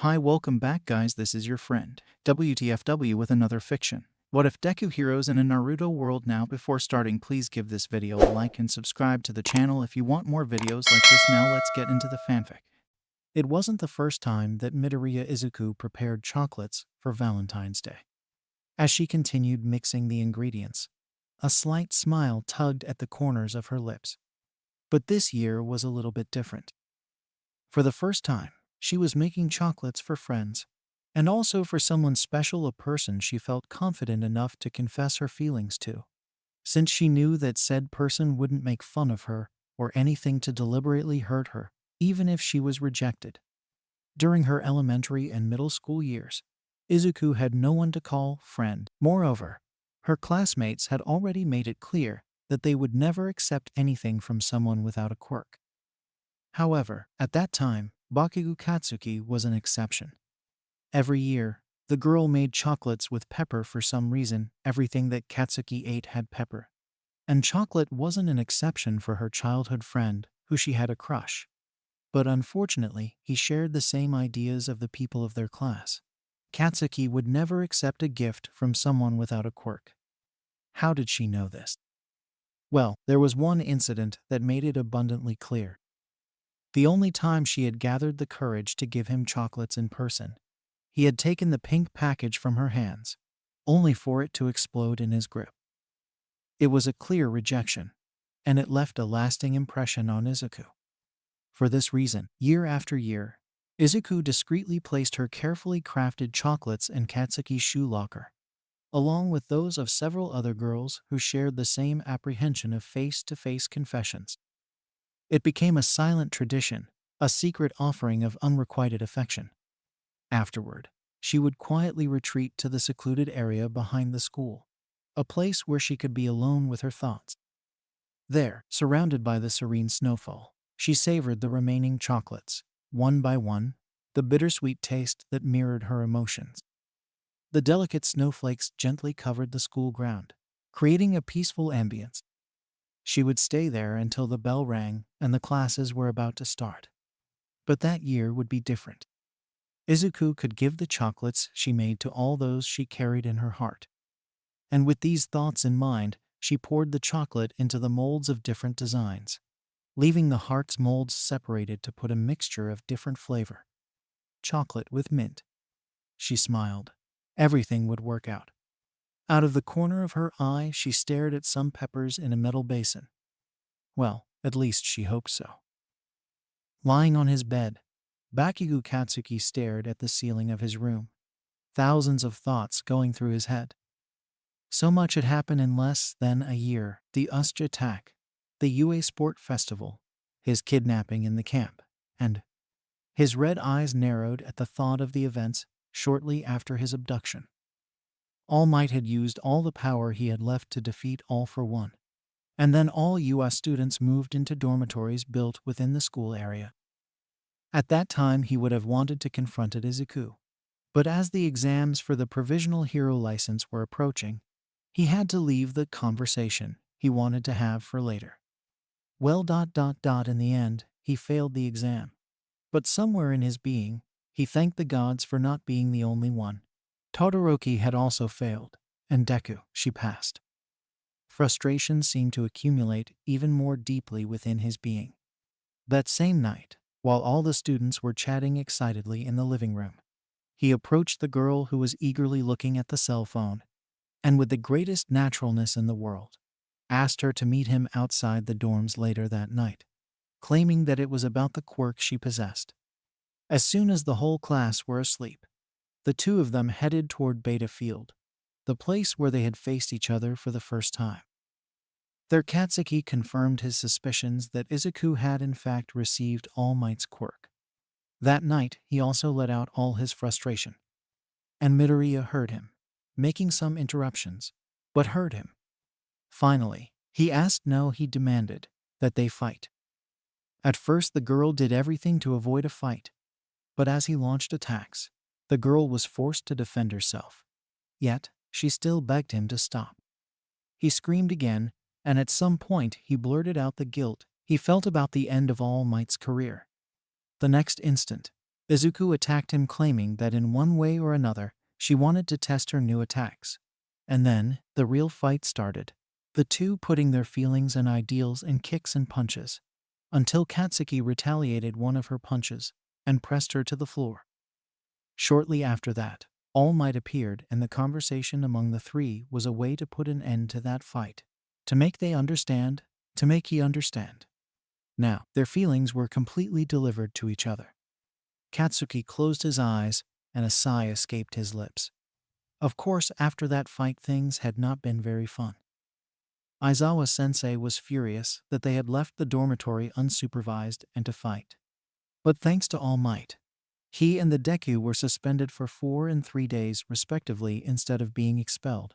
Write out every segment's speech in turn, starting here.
Hi, welcome back guys, this is your friend, WTFW with another fiction. What if Deku heroes in a Naruto world now? Before starting, please give this video a like and subscribe to the channel if you want more videos like this. Now let's get into the fanfic. It wasn't the first time that Midoriya Izuku prepared chocolates for Valentine's Day. As she continued mixing the ingredients, a slight smile tugged at the corners of her lips. But this year was a little bit different. For the first time, she was making chocolates for friends, and also for someone special, a person she felt confident enough to confess her feelings to, since she knew that said person wouldn't make fun of her or anything to deliberately hurt her, even if she was rejected. During her elementary and middle school years, Izuku had no one to call friend. Moreover, her classmates had already made it clear that they would never accept anything from someone without a quirk. However, at that time, Bakugo Katsuki was an exception. Every year, the girl made chocolates with pepper for some reason. Everything that Katsuki ate had pepper. And chocolate wasn't an exception for her childhood friend, who she had a crush. But unfortunately, he shared the same ideas of the people of their class. Katsuki would never accept a gift from someone without a quirk. How did she know this? Well, there was one incident that made it abundantly clear. The only time she had gathered the courage to give him chocolates in person, he had taken the pink package from her hands, only for it to explode in his grip. It was a clear rejection, and it left a lasting impression on Izuku. For this reason, year after year, Izuku discreetly placed her carefully crafted chocolates in Katsuki's shoe locker, along with those of several other girls who shared the same apprehension of face-to-face confessions. It became a silent tradition, a secret offering of unrequited affection. Afterward, she would quietly retreat to the secluded area behind the school, a place where she could be alone with her thoughts. There, surrounded by the serene snowfall, she savored the remaining chocolates, one by one, the bittersweet taste that mirrored her emotions. The delicate snowflakes gently covered the school ground, creating a peaceful ambience. She would stay there until the bell rang and the classes were about to start. But that year would be different. Izuku could give the chocolates she made to all those she carried in her heart. And with these thoughts in mind, she poured the chocolate into the molds of different designs, leaving the heart's molds separated to put a mixture of different flavor. Chocolate with mint. She smiled. Everything would work out. Out of the corner of her eye, she stared at some peppers in a metal basin. Well, at least she hoped so. Lying on his bed, Bakugo Katsuki stared at the ceiling of his room, thousands of thoughts going through his head. So much had happened in less than a year: the Usja attack, the UA Sport Festival, his kidnapping in the camp, and his red eyes narrowed at the thought of the events shortly after his abduction. All Might had used all the power he had left to defeat All for One, and then all US students moved into dormitories built within the school area. At that time he would have wanted to confront Izuku, but as the exams for the provisional hero license were approaching, he had to leave the conversation he wanted to have for later. Well, in the end, he failed the exam. But somewhere in his being, he thanked the gods for not being the only one. Todoroki had also failed, and Deku, she passed. Frustration seemed to accumulate even more deeply within his being. That same night, while all the students were chatting excitedly in the living room, he approached the girl who was eagerly looking at the cell phone, and with the greatest naturalness in the world, asked her to meet him outside the dorms later that night, claiming that it was about the quirk she possessed. As soon as the whole class were asleep, the two of them headed toward Beta Field, the place where they had faced each other for the first time. Their Katsuki confirmed his suspicions that Izuku had in fact received All Might's quirk. That night, he also let out all his frustration. And Midoriya heard him, making some interruptions, but heard him. Finally, he asked no, he demanded that they fight. At first the girl did everything to avoid a fight, but as he launched attacks, the girl was forced to defend herself. Yet, she still begged him to stop. He screamed again, and at some point he blurted out the guilt he felt about the end of All Might's career. The next instant, Izuku attacked him, claiming that in one way or another, she wanted to test her new attacks. And then, the real fight started. The two putting their feelings and ideals in kicks and punches, until Katsuki retaliated one of her punches and pressed her to the floor. Shortly after that, All Might appeared, and the conversation among the three was a way to put an end to that fight. To make he understand. Now, their feelings were completely delivered to each other. Katsuki closed his eyes, and a sigh escaped his lips. Of course, after that fight things had not been very fun. Aizawa-sensei was furious that they had left the dormitory unsupervised and to fight. But thanks to All Might, he and the Deku were suspended for 4 and 3 days respectively instead of being expelled,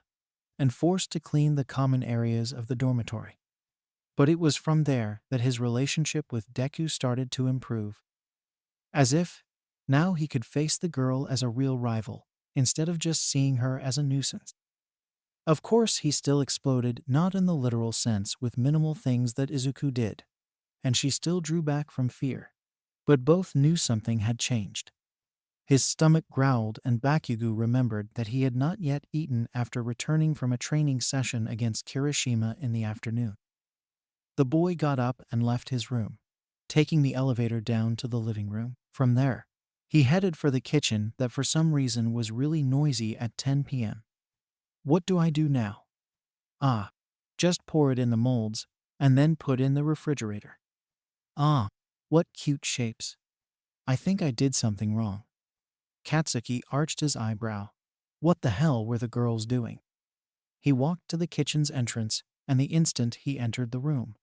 and forced to clean the common areas of the dormitory. But it was from there that his relationship with Deku started to improve. As if, now he could face the girl as a real rival, instead of just seeing her as a nuisance. Of course, he still exploded, not in the literal sense with minimal things that Izuku did, and she still drew back from fear. But both knew something had changed. His stomach growled, and Bakugo remembered that he had not yet eaten after returning from a training session against Kirishima in the afternoon. The boy got up and left his room, taking the elevator down to the living room. From there, he headed for the kitchen that for some reason was really noisy at 10 p.m. What do I do now? Just pour it in the molds, and then put in the refrigerator. What cute shapes. I think I did something wrong. Katsuki arched his eyebrow. What the hell were the girls doing? He walked to the kitchen's entrance, and the instant he entered the room,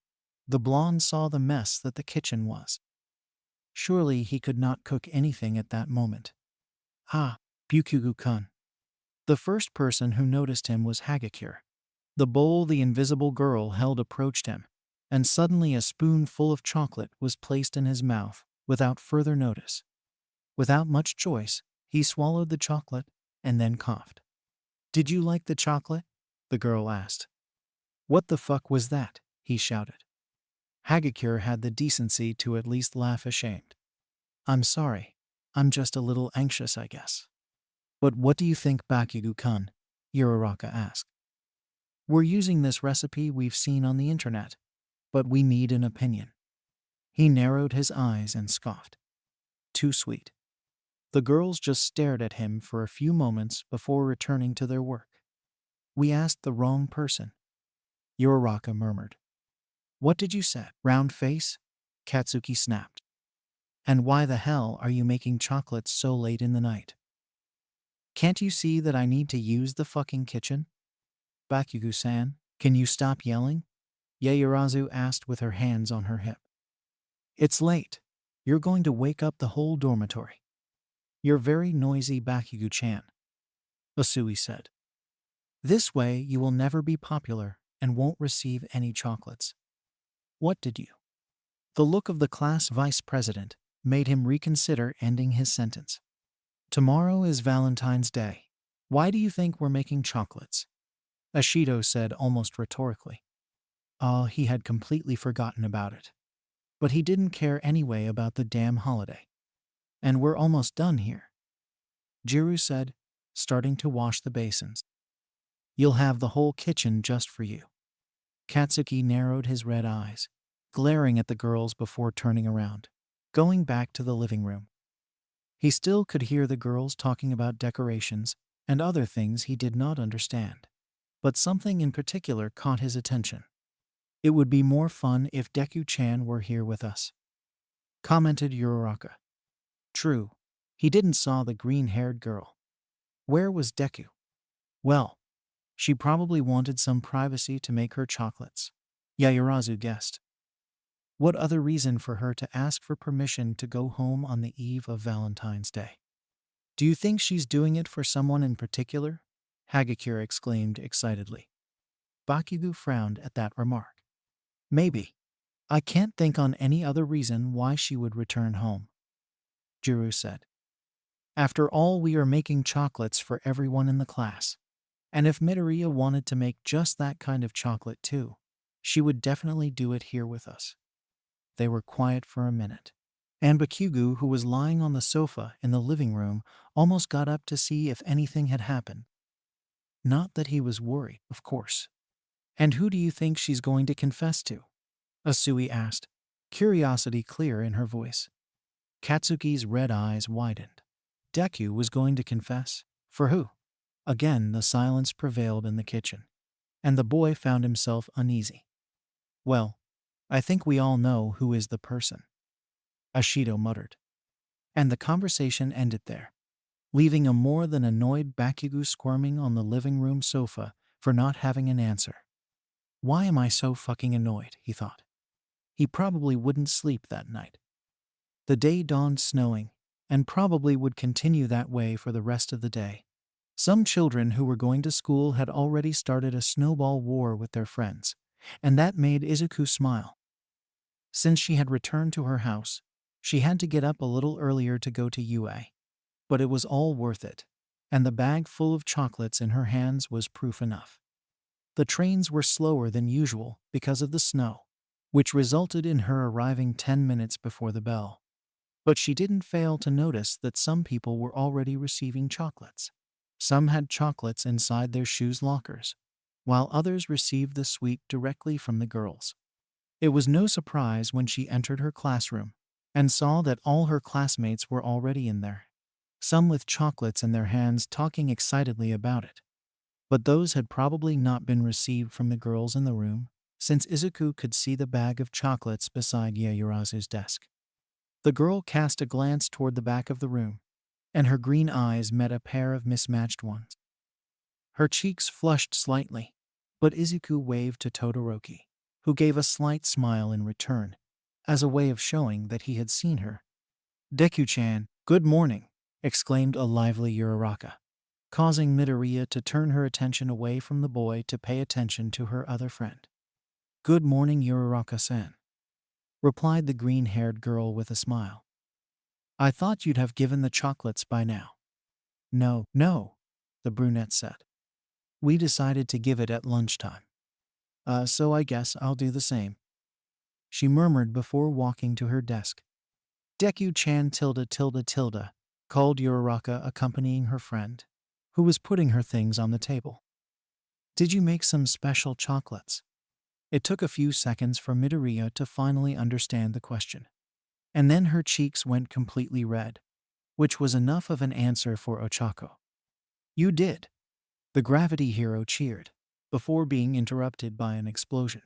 the blonde saw the mess that the kitchen was. Surely he could not cook anything at that moment. Bakugo-kun. The first person who noticed him was Hagakure. The bowl the invisible girl held approached him, and suddenly a spoonful of chocolate was placed in his mouth without further notice. Without much choice, he swallowed the chocolate and then coughed. "Did you like the chocolate?" the girl asked. "What the fuck was that?" he shouted. Hagakure had the decency to at least laugh ashamed. "I'm sorry. I'm just a little anxious, I guess." "But what do you think, Bakugo-kun?" Uraraka asked. "We're using this recipe we've seen on the internet, but we need an opinion." He narrowed his eyes and scoffed. "Too sweet." The girls just stared at him for a few moments before returning to their work. "We asked the wrong person," Uraraka murmured. "What did you say, round face?" Katsuki snapped. "And why the hell are you making chocolates so late in the night? Can't you see that I need to use the fucking kitchen?" "Bakugo-san, can you stop yelling?" Yaoyorozu asked with her hands on her hip. "It's late. You're going to wake up the whole dormitory." "You're very noisy, Bakugo-chan," Asui said. "This way you will never be popular and won't receive any chocolates." "What did you?" The look of the class vice president made him reconsider ending his sentence. "Tomorrow is Valentine's Day. Why do you think we're making chocolates?" Ashido said almost rhetorically. He had completely forgotten about it. But he didn't care anyway about the damn holiday. "And we're almost done here," Jiru said, starting to wash the basins. "You'll have the whole kitchen just for you." Katsuki narrowed his red eyes, glaring at the girls before turning around, going back to the living room. He still could hear the girls talking about decorations and other things he did not understand. But something in particular caught his attention. "It would be more fun if Deku-chan were here with us," commented Uraraka. True, he didn't saw the green-haired girl. Where was Deku? Well, she probably wanted some privacy to make her chocolates, Yaoyorozu guessed. What other reason for her to ask for permission to go home on the eve of Valentine's Day? "Do you think she's doing it for someone in particular?" Hagakure exclaimed excitedly. Bakugo frowned at that remark. "Maybe. I can't think on any other reason why she would return home," Jiru said. "After all, we are making chocolates for everyone in the class. And if Midoriya wanted to make just that kind of chocolate too, she would definitely do it here with us." They were quiet for a minute. and Bakugu, who was lying on the sofa in the living room, almost got up to see if anything had happened. Not that he was worried, of course. "And who do you think she's going to confess to?" Asui asked, curiosity clear in her voice. Katsuki's red eyes widened. Deku was going to confess? For who? Again the silence prevailed in the kitchen, and the boy found himself uneasy. "Well, I think we all know who is the person," Ashido muttered. And the conversation ended there, leaving a more than annoyed Bakugu squirming on the living room sofa for not having an answer. "Why am I so fucking annoyed?" he thought. He probably wouldn't sleep that night. The day dawned snowing, and probably would continue that way for the rest of the day. Some children who were going to school had already started a snowball war with their friends, and that made Izuku smile. Since she had returned to her house, she had to get up a little earlier to go to UA. But it was all worth it, and the bag full of chocolates in her hands was proof enough. The trains were slower than usual because of the snow, which resulted in her arriving 10 minutes before the bell. But she didn't fail to notice that some people were already receiving chocolates. Some had chocolates inside their shoes lockers, while others received the sweet directly from the girls. It was no surprise when she entered her classroom and saw that all her classmates were already in there, some with chocolates in their hands talking excitedly about it. But those had probably not been received from the girls in the room, since Izuku could see the bag of chocolates beside Yaoyorozu's desk. The girl cast a glance toward the back of the room, and her green eyes met a pair of mismatched ones. Her cheeks flushed slightly, but Izuku waved to Todoroki, who gave a slight smile in return, as a way of showing that he had seen her. "Deku-chan, good morning," exclaimed a lively Uraraka, causing Midoriya to turn her attention away from the boy to pay attention to her other friend. "Good morning, Uraraka-san," replied the green-haired girl with a smile. "I thought you'd have given the chocolates by now." No, the brunette said. "We decided to give it at lunchtime. So I guess I'll do the same," she murmured before walking to her desk. "Deku-chan tilde," called Uraraka, accompanying her friend, who was putting her things on the table. "Did you make some special chocolates?" It took a few seconds for Midoriya to finally understand the question, and then her cheeks went completely red, which was enough of an answer for Ochako. "You did," the gravity hero cheered, before being interrupted by an explosion.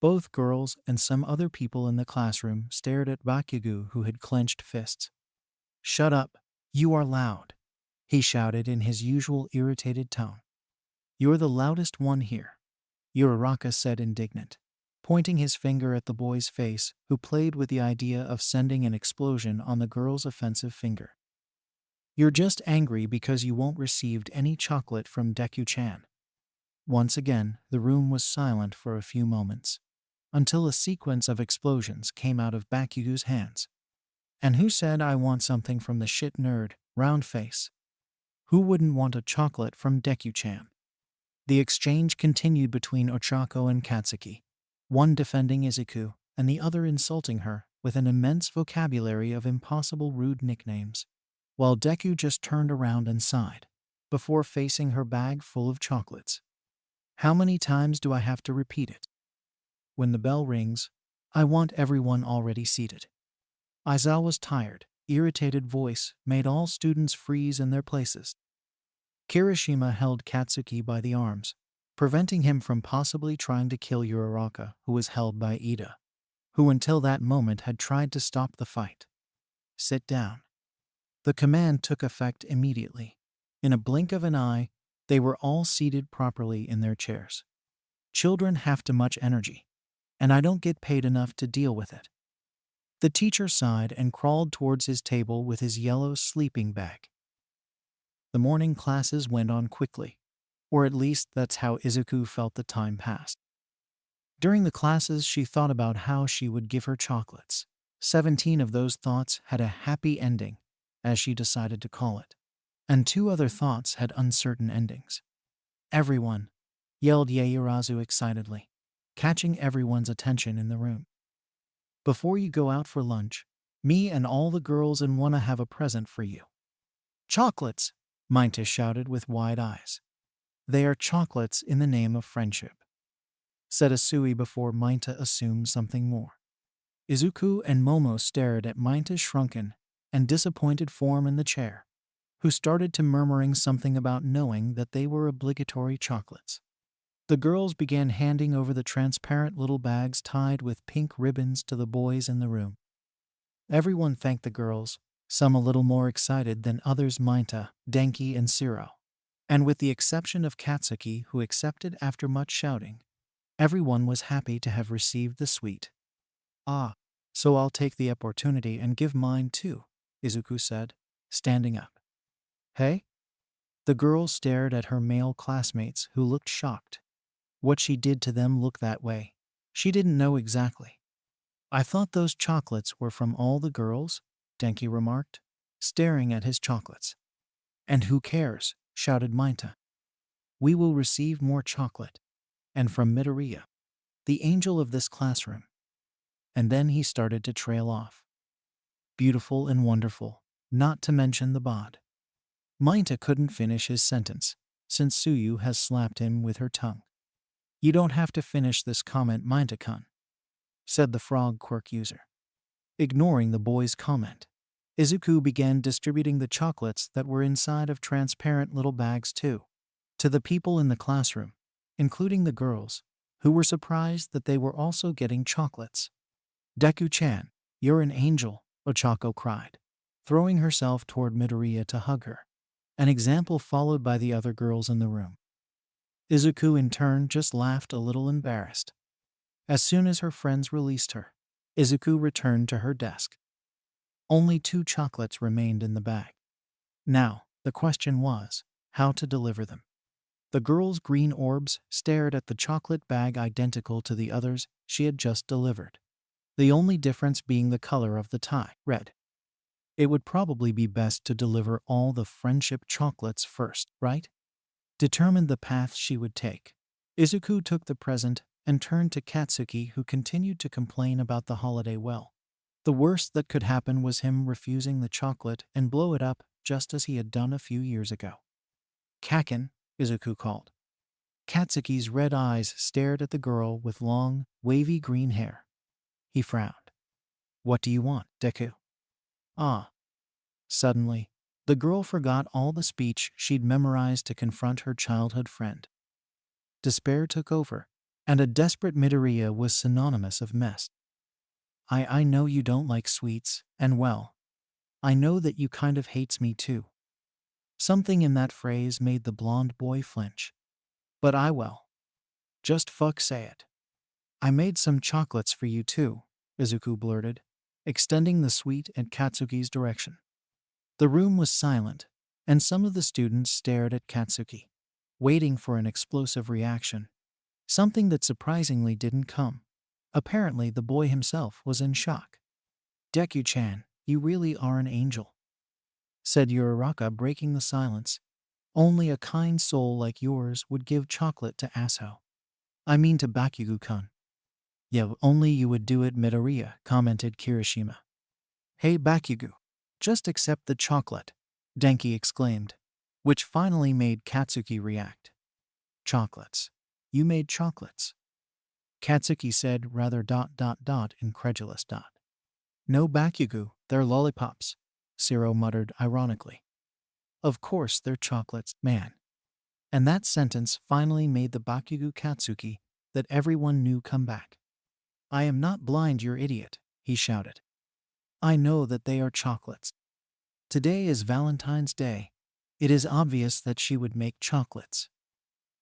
Both girls and some other people in the classroom stared at Bakugu, who had clenched fists. "Shut up, you are loud," he shouted in his usual irritated tone. "You're the loudest one here," Uraraka said, indignant, pointing his finger at the boy's face, who played with the idea of sending an explosion on the girl's offensive finger. "You're just angry because you won't receive any chocolate from Deku-chan." Once again, the room was silent for a few moments, until a sequence of explosions came out of Bakugu's hands. "And who said I want something from the shit nerd, round face? Who wouldn't want a chocolate from Deku-chan?" The exchange continued between Ochako and Katsuki, one defending Izuku and the other insulting her with an immense vocabulary of impossible rude nicknames, while Deku just turned around and sighed, before facing her bag full of chocolates. "How many times do I have to repeat it? When the bell rings, I want everyone already seated." Aizawa's tired, irritated voice made all students freeze in their places. Kirishima held Katsuki by the arms, preventing him from possibly trying to kill Uraraka, who was held by Ida, who until that moment had tried to stop the fight. "Sit down." The command took effect immediately. In a blink of an eye, they were all seated properly in their chairs. "Children have too much energy, and I don't get paid enough to deal with it." The teacher sighed and crawled towards his table with his yellow sleeping bag. The morning classes went on quickly, or at least that's how Izuku felt the time passed. During the classes, she thought about how she would give her chocolates. 17 of those thoughts had a happy ending, as she decided to call it, and 2 other thoughts had uncertain endings. "Everyone!" yelled Yaoyorozu excitedly, catching everyone's attention in the room. "Before you go out for lunch, Me and all the girls in wanna have a present for you. Chocolates, Minta shouted with wide eyes. They are chocolates in the name of friendship, said Asui before Minta assumed something more. Izuku and Momo stared at Minta's shrunken and disappointed form in the chair, who started to murmuring something about knowing that they were obligatory chocolates. The girls began handing over the transparent little bags tied with pink ribbons to the boys in the room. Everyone thanked the girls, some a little more excited than others, Minta, Denki, and Siro. And with the exception of Katsuki, who accepted after much shouting, everyone was happy to have received the sweet. Ah, so I'll take the opportunity and give mine too, Izuku said, standing up. Hey? The girl stared at her male classmates who looked shocked. What she did to them looked that way. She didn't know exactly. I thought those chocolates were from all the girls, Denki remarked, staring at his chocolates. And who cares, shouted Minta. We will receive more chocolate. And from Midoriya, the angel of this classroom. And then he started to trail off. Beautiful and wonderful, not to mention the bod. Minta couldn't finish his sentence, since Suyu has slapped him with her tongue. You don't have to finish this comment, Minta-kun, said the frog quirk user. Ignoring the boy's comment, Izuku began distributing the chocolates that were inside of transparent little bags too, to the people in the classroom, including the girls, who were surprised that they were also getting chocolates. Deku-chan, you're an angel, Ochako cried, throwing herself toward Midoriya to hug her, an example followed by the other girls in the room. Izuku in turn just laughed a little embarrassed. As soon as her friends released her, Izuku returned to her desk. Only 2 chocolates remained in the bag. Now, the question was, how to deliver them. The girl's green orbs stared at the chocolate bag identical to the others she had just delivered, the only difference being the color of the tie, red. It would probably be best to deliver all the friendship chocolates first, right? Determined the path she would take, Izuku took the present and turned to Katsuki, who continued to complain about the holiday well. The worst that could happen was him refusing the chocolate and blow it up just as he had done a few years ago. Kaken, Izuku called. Katsuki's red eyes stared at the girl with long, wavy green hair. He frowned. What do you want, Deku? Ah. Suddenly, the girl forgot all the speech she'd memorized to confront her childhood friend. Despair took over, and a desperate Midoriya was synonymous of mess. I know you don't like sweets, and well, I know that you kind of hates me too. Something in that phrase made the blonde boy flinch. But just fuck say it. I made some chocolates for you too, Izuku blurted, extending the sweet in Katsuki's direction. The room was silent, and some of the students stared at Katsuki, waiting for an explosive reaction, something that surprisingly didn't come. Apparently, the boy himself was in shock. Deku-chan, you really are an angel, said Uraraka, breaking the silence. Only a kind soul like yours would give chocolate to Aso. I mean to Bakugu-kun. Yeah, only you would do it, Midoriya, commented Kirishima. Hey Bakugu, just accept the chocolate, Denki exclaimed, which finally made Katsuki react. Chocolates. You made chocolates. Katsuki said rather incredulous. No Bakugu, they're lollipops, Siro muttered ironically. Of course they're chocolates, man. And that sentence finally made the Bakugu Katsuki that everyone knew come back. I am not blind, you idiot, he shouted. I know that they are chocolates. Today is Valentine's Day. It is obvious that she would make chocolates.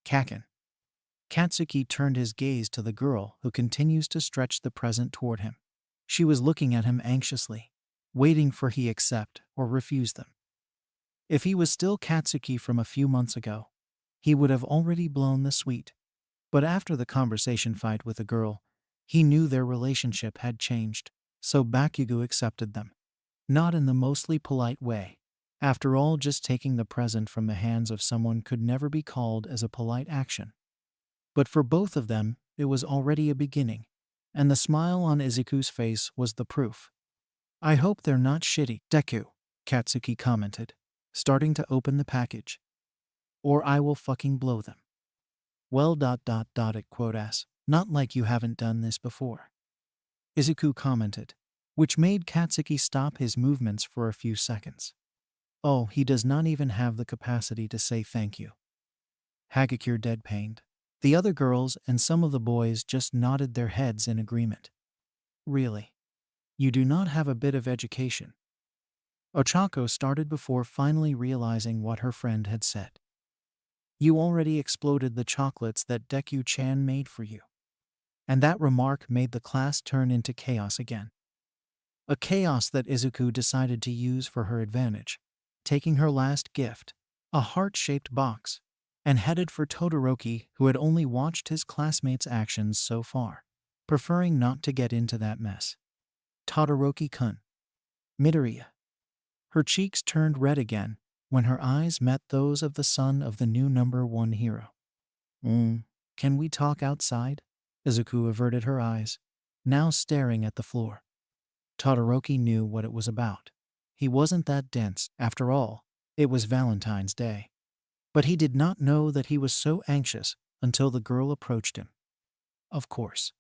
Kaken. Katsuki turned his gaze to the girl, who continues to stretch the present toward him. She was looking at him anxiously, waiting for he accept or refuse them. If he was still Katsuki from a few months ago, he would have already blown the sweet. But after the conversation fight with the girl, he knew their relationship had changed, so Bakugu accepted them. Not in the mostly polite way. After all, just taking the present from the hands of someone could never be called as a polite action. But for both of them, it was already a beginning, and the smile on Izuku's face was the proof. I hope they're not shitty, Deku, Katsuki commented, starting to open the package. Or I will fucking blow them. Well it quotas, not like you haven't done this before. Izuku commented, which made Katsuki stop his movements for a few seconds. Oh, he does not even have the capacity to say thank you. Hagakure deadpanned. The other girls and some of the boys just nodded their heads in agreement. Really? You do not have a bit of education. Ochako started before finally realizing what her friend had said. You already exploded the chocolates that Deku-chan made for you. And that remark made the class turn into chaos again. A chaos that Izuku decided to use for her advantage, taking her last gift, a heart-shaped box, and headed for Todoroki, who had only watched his classmates' actions so far, preferring not to get into that mess. Todoroki-kun. Midoriya. Her cheeks turned red again when her eyes met those of the son of the new #1 hero. Can we talk outside? Izuku averted her eyes, now staring at the floor. Todoroki knew what it was about. He wasn't that dense, after all, it was Valentine's Day. But he did not know that he was so anxious until the girl approached him. Of course,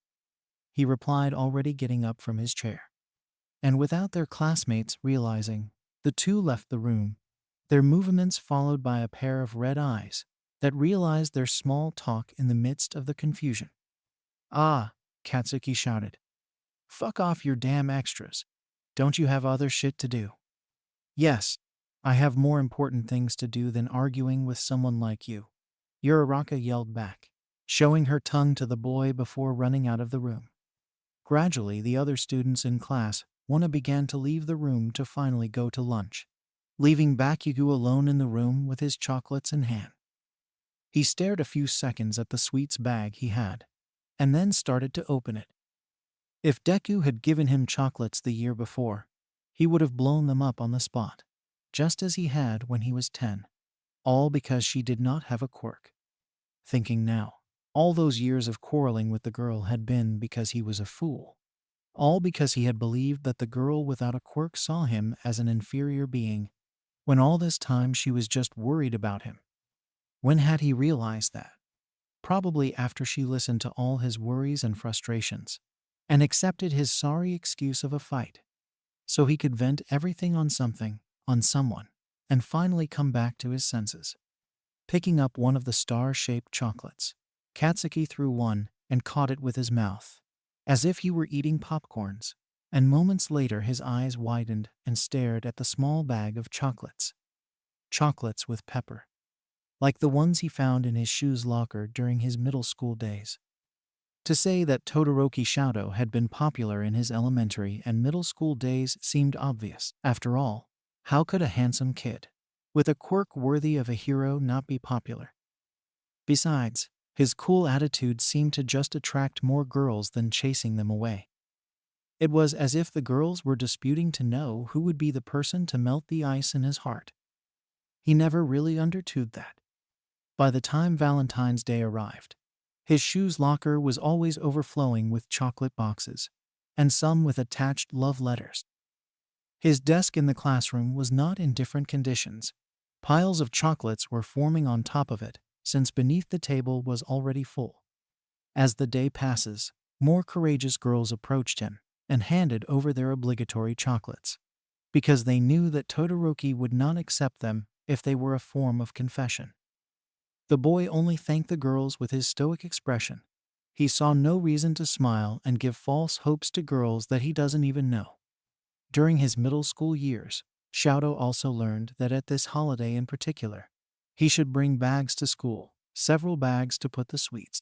he replied, already getting up from his chair. And without their classmates realizing, the two left the room, their movements followed by a pair of red eyes that realized their small talk in the midst of the confusion. Ah, Katsuki shouted. Fuck off your damn extras. Don't you have other shit to do? Yes, I have more important things to do than arguing with someone like you, Uraraka yelled back, showing her tongue to the boy before running out of the room. Gradually, the other students in class, one began to leave the room to finally go to lunch, leaving Bakugo alone in the room with his chocolates in hand. He stared a few seconds at the sweets bag he had, and then started to open it. If Deku had given him chocolates the year before, he would have blown them up on the spot, just as he had when he was 10, all because she did not have a quirk. Thinking now, all those years of quarreling with the girl had been because he was a fool. All because he had believed that the girl without a quirk saw him as an inferior being, when all this time she was just worried about him. When had he realized that? Probably after she listened to all his worries and frustrations, and accepted his sorry excuse of a fight, so he could vent everything on something, on someone, and finally come back to his senses. Picking up one of the star-shaped chocolates, Katsuki threw one and caught it with his mouth, as if he were eating popcorns, and moments later his eyes widened and stared at the small bag of chocolates. Chocolates with pepper, like the ones he found in his shoes locker during his middle school days. To say that Todoroki Shadow had been popular in his elementary and middle school days seemed obvious. After all, how could a handsome kid, with a quirk worthy of a hero, not be popular? Besides, his cool attitude seemed to just attract more girls than chasing them away. It was as if the girls were disputing to know who would be the person to melt the ice in his heart. He never really understood that. By the time Valentine's Day arrived, his shoes locker was always overflowing with chocolate boxes, and some with attached love letters. His desk in the classroom was not in different conditions. Piles of chocolates were forming on top of it, since beneath the table was already full. As the day passes, more courageous girls approached him and handed over their obligatory chocolates, because they knew that Todoroki would not accept them if they were a form of confession. The boy only thanked the girls with his stoic expression. He saw no reason to smile and give false hopes to girls that he doesn't even know. During his middle school years, Shadow also learned that at this holiday in particular, he should bring bags to school, several bags to put the sweets.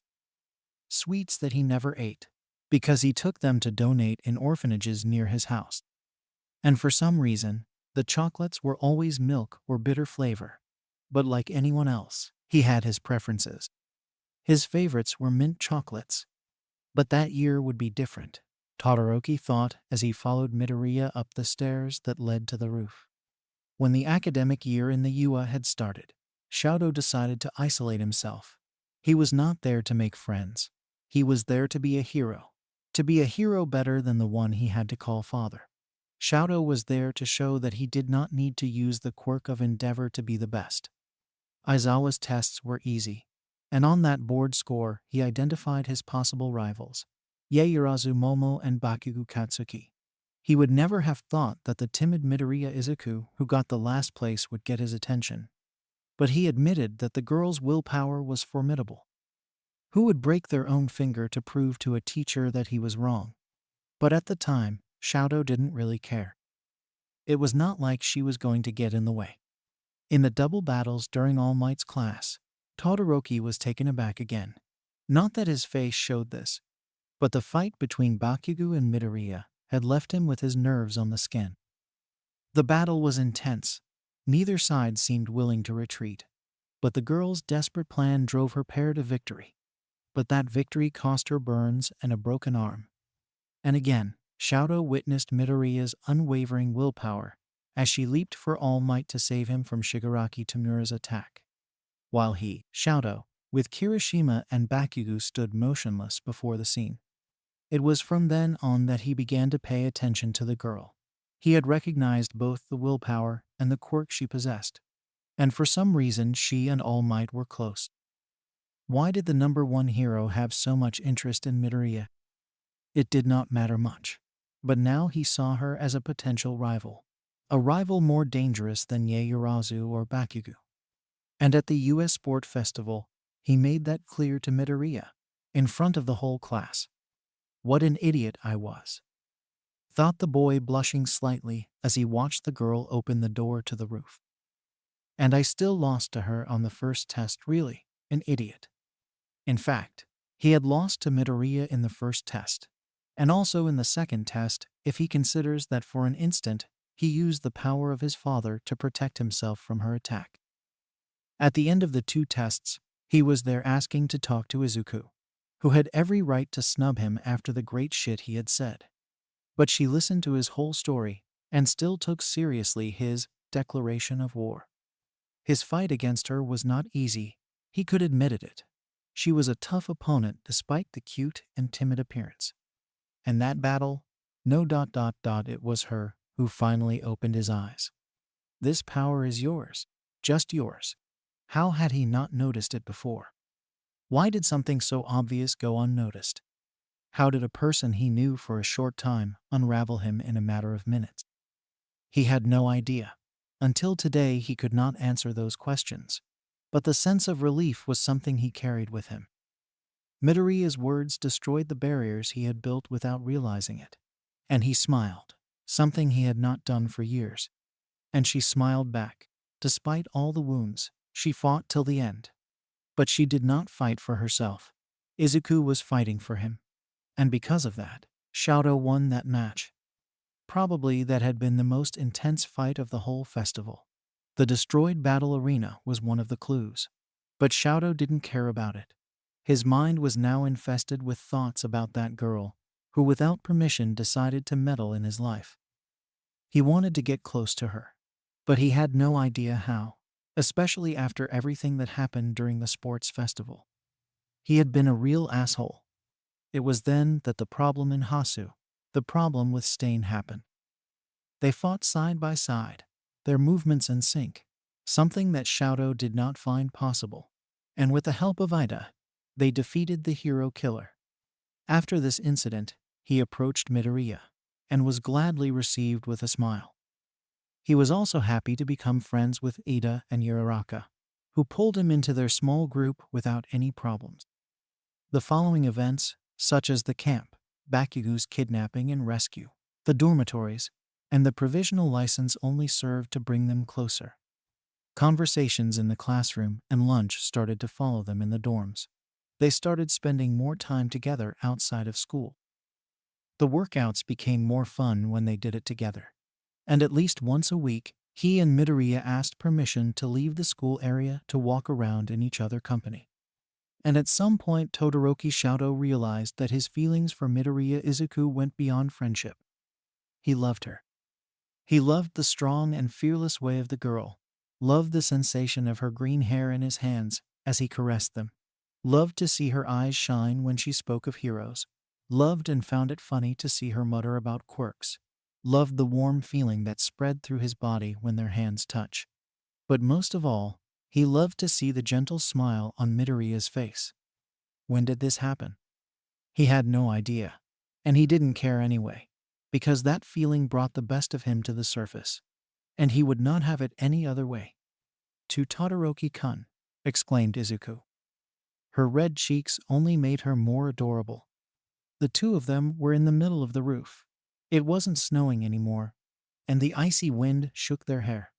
Sweets that he never ate, because he took them to donate in orphanages near his house. And for some reason, the chocolates were always milk or bitter flavor. But like anyone else, he had his preferences. His favorites were mint chocolates. But that year would be different, Todoroki thought as he followed Midoriya up the stairs that led to the roof. When the academic year in the UA had started, Shadow decided to isolate himself. He was not there to make friends. He was there to be a hero. To be a hero better than the one he had to call father. Shoto was there to show that he did not need to use the quirk of endeavor to be the best. Aizawa's tests were easy, and on that board score he identified his possible rivals, Yaoyorozu Momo and Bakugo Katsuki. He would never have thought that the timid Midoriya Izuku who got the last place would get his attention. But he admitted that the girl's willpower was formidable. Who would break their own finger to prove to a teacher that he was wrong? But at the time, Shoto didn't really care. It was not like she was going to get in the way. In the double battles during All Might's class, Todoroki was taken aback again. Not that his face showed this, but the fight between Bakugo and Midoriya had left him with his nerves on the skin. The battle was intense. Neither side seemed willing to retreat, but the girl's desperate plan drove her pair to victory. But that victory cost her burns and a broken arm. And again, Shoto witnessed Midoriya's unwavering willpower as she leaped for All Might to save him from Shigaraki Tamura's attack. While he, Shoto, with Kirishima and Bakugo stood motionless before the scene. It was from then on that he began to pay attention to the girl. He had recognized both the willpower and the quirk she possessed, and for some reason she and All Might were close. Why did the number one hero have so much interest in Midoriya? It did not matter much, but now he saw her as a potential rival. A rival more dangerous than Yaoyorozu or Bakugo. And at the US Sport Festival, he made that clear to Midoriya, in front of the whole class. What an idiot I was, thought the boy, blushing slightly as he watched the girl open the door to the roof. And I still lost to her on the first test, really, an idiot. In fact, he had lost to Midoriya in the first test, and also in the second test if he considers that for an instant he used the power of his father to protect himself from her attack. At the end of the two tests, he was there asking to talk to Izuku, who had every right to snub him after the great shit he had said. But she listened to his whole story and still took seriously his declaration of war. His fight against her was not easy, he could admit it. She was a tough opponent despite the cute and timid appearance. And that battle, it was her who finally opened his eyes. This power is yours, just yours. How had he not noticed it before? Why did something so obvious go unnoticed? How did a person he knew for a short time unravel him in a matter of minutes? He had no idea. Until today he could not answer those questions. But the sense of relief was something he carried with him. Midoriya's words destroyed the barriers he had built without realizing it. And he smiled, something he had not done for years. And she smiled back. Despite all the wounds, she fought till the end. But she did not fight for herself. Izuku was fighting for him. And because of that, Shoto won that match. Probably that had been the most intense fight of the whole festival. The destroyed battle arena was one of the clues. But Shoto didn't care about it. His mind was now infested with thoughts about that girl, who without permission decided to meddle in his life. He wanted to get close to her, but he had no idea how, especially after everything that happened during the sports festival. He had been a real asshole. It was then that the problem in Hasu, the problem with Stain, happened. They fought side by side, their movements in sync, something that Shoto did not find possible, and with the help of Ida, they defeated the hero killer. After this incident, he approached Midoriya, and was gladly received with a smile. He was also happy to become friends with Ida and Uraraka, who pulled him into their small group without any problems. The following events, such as the camp, Bakugo's kidnapping and rescue, the dormitories, and the provisional license only served to bring them closer. Conversations in the classroom and lunch started to follow them in the dorms. They started spending more time together outside of school. The workouts became more fun when they did it together. And at least once a week, he and Midoriya asked permission to leave the school area to walk around in each other's company. And at some point Todoroki Shoto realized that his feelings for Midoriya Izuku went beyond friendship. He loved her. He loved the strong and fearless way of the girl, loved the sensation of her green hair in his hands as he caressed them, loved to see her eyes shine when she spoke of heroes, loved and found it funny to see her mutter about quirks. loved the warm feeling that spread through his body when their hands touch. But most of all, he loved to see the gentle smile on Midoriya's face. When did this happen? He had no idea. And he didn't care anyway, because that feeling brought the best of him to the surface. And he would not have it any other way. "To Todoroki-kun," exclaimed Izuku. Her red cheeks only made her more adorable. The two of them were in the middle of the roof. It wasn't snowing anymore, and the icy wind shook their hair.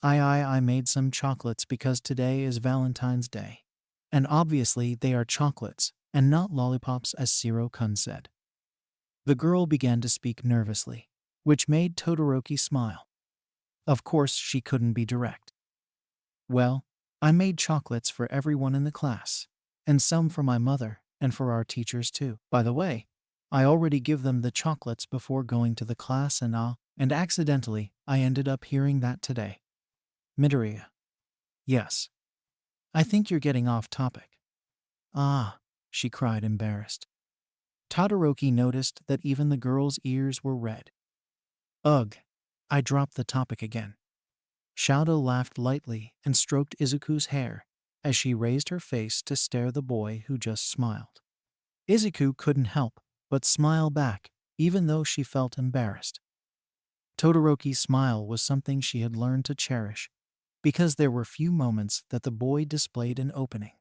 I made some chocolates because today is Valentine's Day. And obviously they are chocolates, and not lollipops, as Shiro-kun said. The girl began to speak nervously, which made Todoroki smile. Of course she couldn't be direct. "Well, I made chocolates for everyone in the class, and some for my mother, and for our teachers too. By the way, I already give them the chocolates before going to the class and accidentally I ended up hearing that today." Midoriya. "Yes. I think you're getting off topic." "Ah," she cried, embarrassed. Todoroki noticed that even the girl's ears were red. "Ugh, I dropped the topic again." Shadow laughed lightly and stroked Izuku's hair as she raised her face to stare the boy who just smiled. Izuku couldn't help but smile back, even though she felt embarrassed. Todoroki's smile was something she had learned to cherish, because there were few moments that the boy displayed an opening.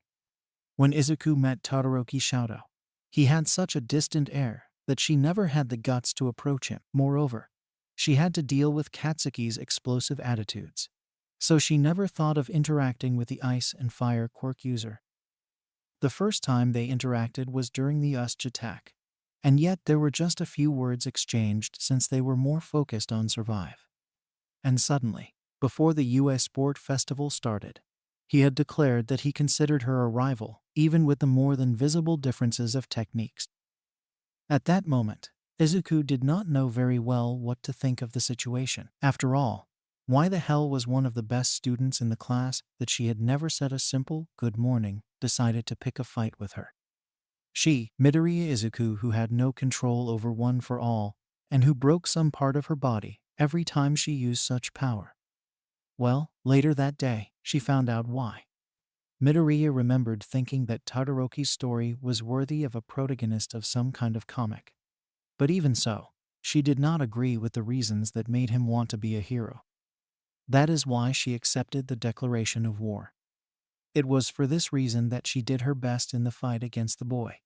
When Izuku met Todoroki Shadow, he had such a distant air that she never had the guts to approach him. Moreover, she had to deal with Katsuki's explosive attitudes, so she never thought of interacting with the ice and fire quirk user. The first time they interacted was during the Usj attack, and yet there were just a few words exchanged since they were more focused on survive. And suddenly, before the US Sport Festival started, he had declared that he considered her a rival, even with the more than visible differences of techniques. At that moment, Izuku did not know very well what to think of the situation. After all, why the hell was one of the best students in the class that she had never said a simple "good morning" decided to pick a fight with her? She, Midoriya Izuku, who had no control over One for All, and who broke some part of her body every time she used such power. Well, later that day, she found out why. Midoriya remembered thinking that Todoroki's story was worthy of a protagonist of some kind of comic. But even so, she did not agree with the reasons that made him want to be a hero. That is why she accepted the declaration of war. It was for this reason that she did her best in the fight against the boy.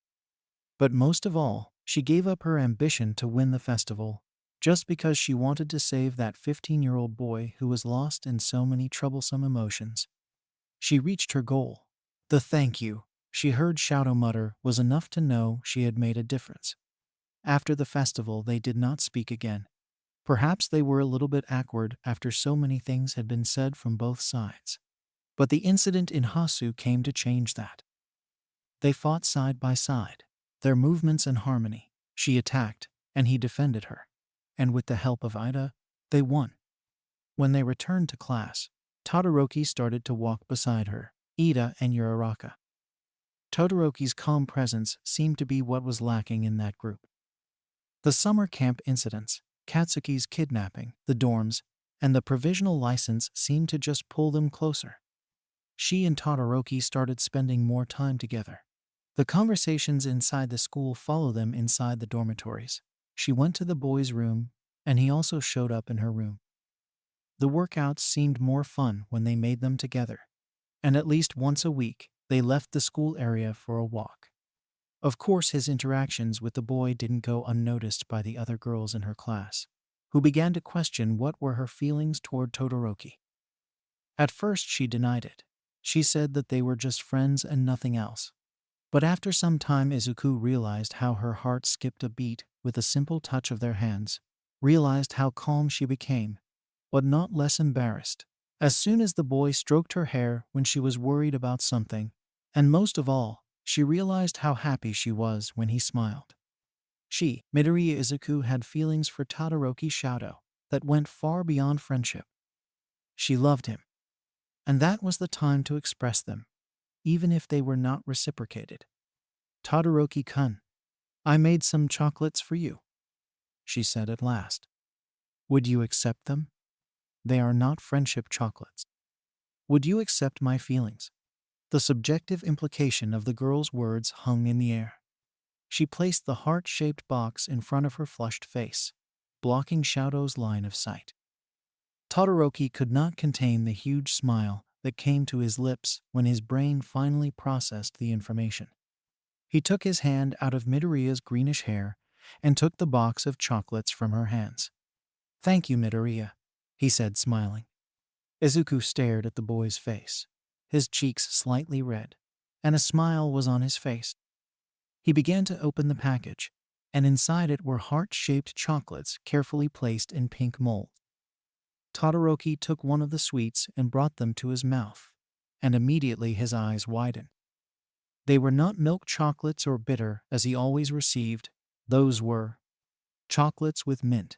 But most of all, she gave up her ambition to win the festival, just because she wanted to save that 15-year-old boy who was lost in so many troublesome emotions. She reached her goal. The "thank you" she heard Shadow mutter was enough to know she had made a difference. After the festival, they did not speak again. Perhaps they were a little bit awkward after so many things had been said from both sides. But the incident in Hasu came to change that. They fought side by side, their movements in harmony. She attacked, and he defended her. And with the help of Ida, they won. When they returned to class, Todoroki started to walk beside her, Ida and Uraraka. Todoroki's calm presence seemed to be what was lacking in that group. The summer camp incidents, Katsuki's kidnapping, the dorms, and the provisional license seemed to just pull them closer. She and Todoroki started spending more time together. The conversations inside the school followed them inside the dormitories. She went to the boys' room, and he also showed up in her room. The workouts seemed more fun when they made them together, and at least once a week, they left the school area for a walk. Of course, his interactions with the boy didn't go unnoticed by the other girls in her class, who began to question what were her feelings toward Todoroki. At first, she denied it. She said that they were just friends and nothing else. But after some time, Izuku realized how her heart skipped a beat with a simple touch of their hands, realized how calm she became, but not less embarrassed, as soon as the boy stroked her hair when she was worried about something, and most of all, she realized how happy she was when he smiled. She, Midoriya Izuku, had feelings for Todoroki Shadow that went far beyond friendship. She loved him, and that was the time to express them, even if they were not reciprocated. "Todoroki-kun, I made some chocolates for you," she said at last. Would you accept them? They are not friendship chocolates. Would you accept my feelings? The subjective implication of the girl's words hung in the air. She placed the heart-shaped box in front of her flushed face, blocking Shadow's line of sight. Todoroki could not contain the huge smile that came to his lips when his brain finally processed the information. He took his hand out of Midoriya's greenish hair and took the box of chocolates from her hands. "Thank you, Midoriya," he said, smiling. Izuku stared at the boy's face, his cheeks slightly red, and a smile was on his face. He began to open the package, and inside it were heart-shaped chocolates carefully placed in pink molds. Todoroki took one of the sweets and brought them to his mouth, and immediately his eyes widened. They were not milk chocolates or bitter as he always received. Those were chocolates with mint.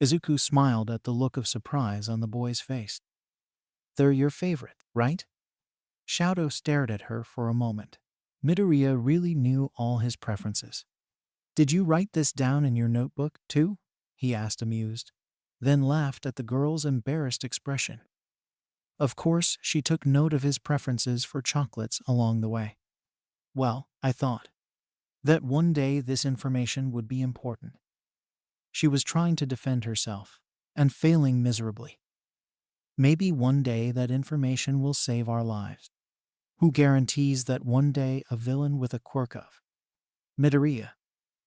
Izuku smiled at the look of surprise on the boy's face. "They're your favorite, right?" Shadow stared at her for a moment. Midoriya really knew all his preferences. "Did you write this down in your notebook, too?" he asked, amused, then laughed at the girl's embarrassed expression. Of course, she took note of his preferences for chocolates along the way. "Well, I thought that one day this information would be important." She was trying to defend herself, and failing miserably. "Maybe one day that information will save our lives. Who guarantees that one day a villain with a quirk of Midoriya?"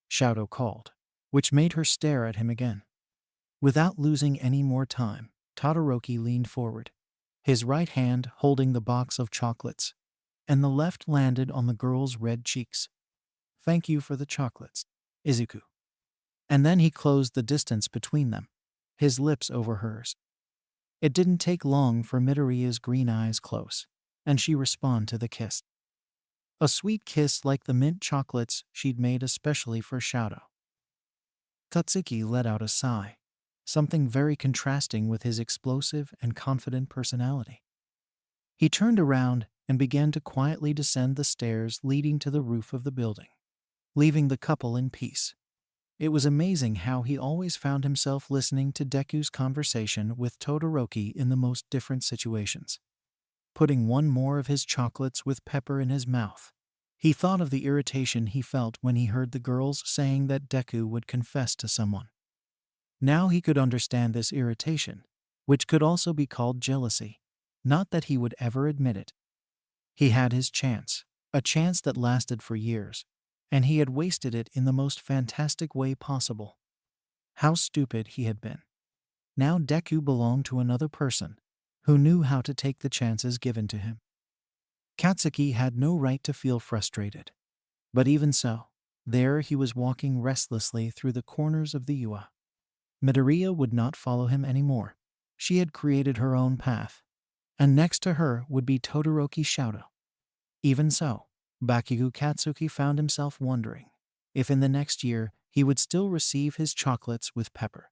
Shadow called, which made her stare at him again. Without losing any more time, Todoroki leaned forward, his right hand holding the box of chocolates, and the left landed on the girl's red cheeks. "Thank you for the chocolates, Izuku." And then he closed the distance between them, his lips over hers. It didn't take long for Midoriya's green eyes close, and she responded to the kiss. A sweet kiss like the mint chocolates she'd made especially for Shadow. Katsuki let out a sigh, something very contrasting with his explosive and confident personality. He turned around and began to quietly descend the stairs leading to the roof of the building, leaving the couple in peace. It was amazing how he always found himself listening to Deku's conversation with Todoroki in the most different situations. Putting one more of his chocolates with pepper in his mouth, he thought of the irritation he felt when he heard the girls saying that Deku would confess to someone. Now he could understand this irritation, which could also be called jealousy, not that he would ever admit it. He had his chance, a chance that lasted for years, and he had wasted it in the most fantastic way possible. How stupid he had been. Now Deku belonged to another person, who knew how to take the chances given to him. Katsuki had no right to feel frustrated. But even so, there he was walking restlessly through the corners of the Ua. Midoriya would not follow him anymore. She had created her own path, and next to her would be Todoroki Shadow. Even so, Bakugo Katsuki found himself wondering if in the next year he would still receive his chocolates with pepper.